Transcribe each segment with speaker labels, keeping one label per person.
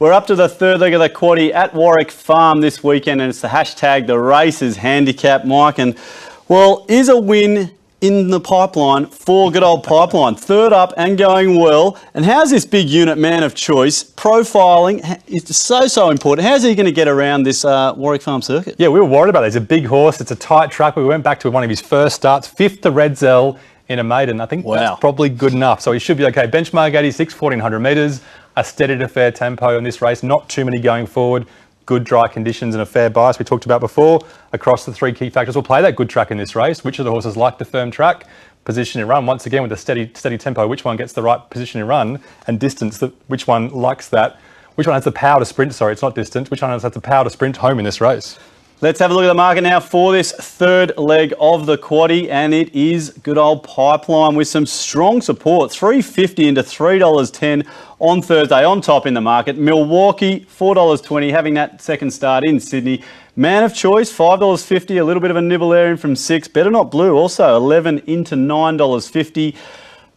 Speaker 1: We're up to the third leg of the quaddie at Warwick Farm this weekend, and it's the hashtag the races handicap, Mike. And, well, is a win in the pipeline for good old Pipeline? Third up and going well. And how's this big unit man of choice? Profiling is so important. How's he going to get around this Warwick Farm circuit?
Speaker 2: Yeah, we were worried about it. He's a big horse. It's a tight track. We went back to one of his first starts, fifth to Red Zell in a maiden. I think that's probably good enough. So he should be okay. Benchmark 86, 1400 metres. A steady to fair tempo in this race. Not too many going forward. Good dry conditions and a fair bias we talked about before. Across the three key factors, we'll play that good track in this race. Which of the horses like the firm track? Position and run. Once again, with a steady tempo, which one gets the right position and run? And distance, which one likes that? Which one has the power to sprint? Sorry, it's not distance. Which one has the power to sprint home in this race?
Speaker 1: Let's have a look at the market now for this third leg of the quaddie, and it is good old Pipeline with some strong support. $3.50 into $3.10 on Thursday, on top in the market. Milwaukee, $4.20, having that second start in Sydney. Man of Choice, $5.50, a little bit of a nibble there in from 6. Better Not Blue, also 11 into $9.50.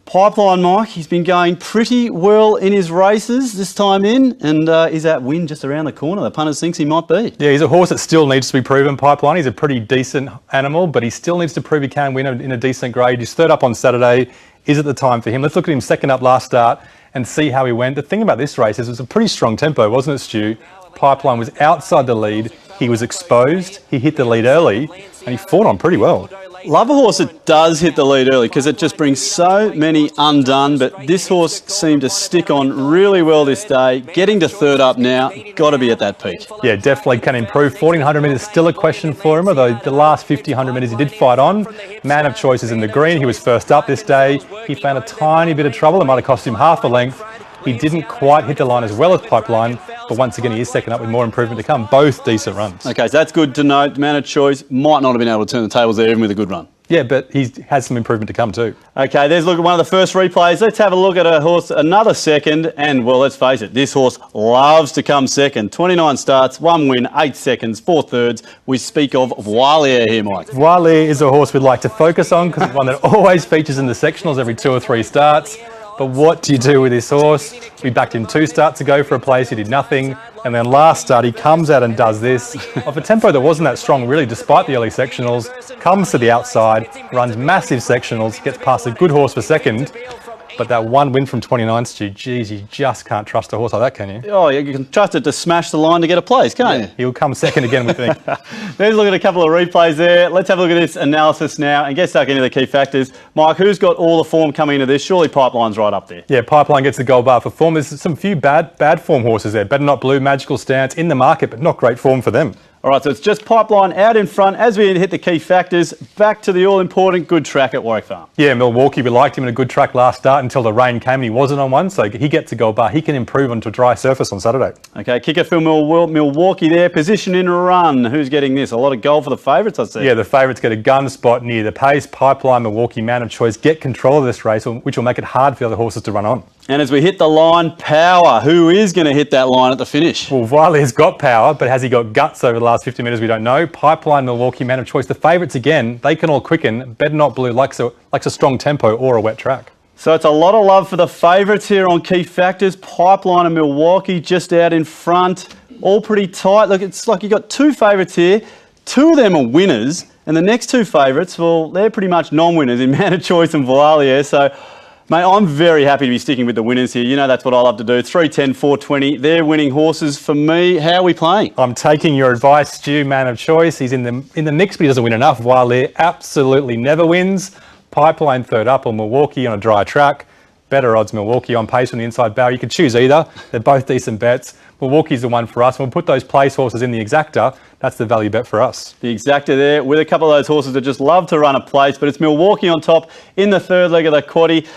Speaker 1: Pipeline, Mike, he's been going pretty well in his races this time in, and is that win just around the corner? The punters thinks he might be.
Speaker 2: Yeah, he's a horse that still needs to be proven, Pipeline. He's a pretty decent animal, but he still needs to prove he can win in a decent grade. He's third up on Saturday. Is it the time for him? Let's look at him second up last start and see how he went. The thing about this race is it was a pretty strong tempo, wasn't it, Stu? Pipeline was outside the lead. He was exposed. He hit the lead early, and he fought on pretty well.
Speaker 1: Love a horse that does hit the lead early because it just brings so many undone, but this horse seemed to stick on really well this day. Getting to third up now, got to be at that peak.
Speaker 2: Yeah, definitely can improve. 1400 metres still a question for him, although the last 100 metres he did fight on. Man of Choice is in the green. He was first up this day. He found a tiny bit of trouble. It might have cost him half a length. He didn't quite hit the line as well as Pipeline, but once again, he is second up with more improvement to come. Both decent runs.
Speaker 1: Okay, so that's good to note. Man of Choice might not have been able to turn the tables there even with a good run.
Speaker 2: Yeah, but he has some improvement to come too.
Speaker 1: Okay, there's a look at one of the first replays. Let's have a look at a horse, another second, and, well, let's face it, this horse loves to come second. 29 starts, 1 win, 8 seconds, 4 thirds. We speak of Warwick here, Mike.
Speaker 2: Warwick is a horse we'd like to focus on because it's one that always features in the sectionals every 2 or 3 starts. But what do you do with this horse? We backed him 2 starts ago for a place, he did nothing. And then last start, he comes out and does this. Off a tempo that wasn't that strong, really, despite the early sectionals. Comes to the outside, runs massive sectionals, gets past a good horse for second. But that 1 win from 29, Stu, geez, you just can't trust a horse like that, can you?
Speaker 1: Oh, you can trust it to smash the line to get a place, can't you?
Speaker 2: He'll come second again, we think.
Speaker 1: There's a look at a couple of replays there. Let's have a look at this analysis now and get stuck into the key factors. Mike, who's got all the form coming into this? Surely Pipeline's right up there.
Speaker 2: Yeah, Pipeline gets the gold bar for form. There's some few bad form horses there. Better Not Blue, Magical Stance in the market, but not great form for them.
Speaker 1: All right, so it's just Pipeline out in front as we hit the key factors. Back to the all-important good track at Warwick Farm.
Speaker 2: Yeah, Milwaukee, we liked him in a good track last start until the rain came and he wasn't on one, so he gets a gold bar. He can improve onto a dry surface on Saturday.
Speaker 1: Okay, kicker for Milwaukee there. Position in run. Who's getting this? A lot of gold for the favourites, I see.
Speaker 2: Yeah, the favourites get a gun spot near the pace. Pipeline, Milwaukee, Man of Choice get control of this race, which will make it hard for the other horses to run on.
Speaker 1: And as we hit the line, power. Who is going to hit that line at the finish?
Speaker 2: Well, Wiley's got power, but has he got guts over the last 50 metres? We don't know. Pipeline, Milwaukee, Man of Choice. The favourites again, they can all quicken. Better Not Blue likes a strong tempo or a wet track.
Speaker 1: So it's a lot of love for the favourites here on key factors. Pipeline and Milwaukee just out in front. All pretty tight. Look, it's like you've got 2 favourites here. 2 of them are winners. And the next 2 favourites, well, they're pretty much non-winners in Man of Choice and Voilia. So, mate, I'm very happy to be sticking with the winners here. You know that's what I love to do. 310, 420. They're winning horses for me. How are we playing?
Speaker 2: I'm taking your advice, Stu. Man of Choice. He's in the mix, but he doesn't win enough. Wiley absolutely never wins. Pipeline third up, or Milwaukee on a dry track. Better odds Milwaukee on pace on the inside barrel. You could choose either. They're both decent bets. Milwaukee's the one for us. We'll put those place horses in the exacta. That's the value bet for us.
Speaker 1: The exacta there with a couple of those horses that just love to run a place, but it's Milwaukee on top in the third leg of the quaddie.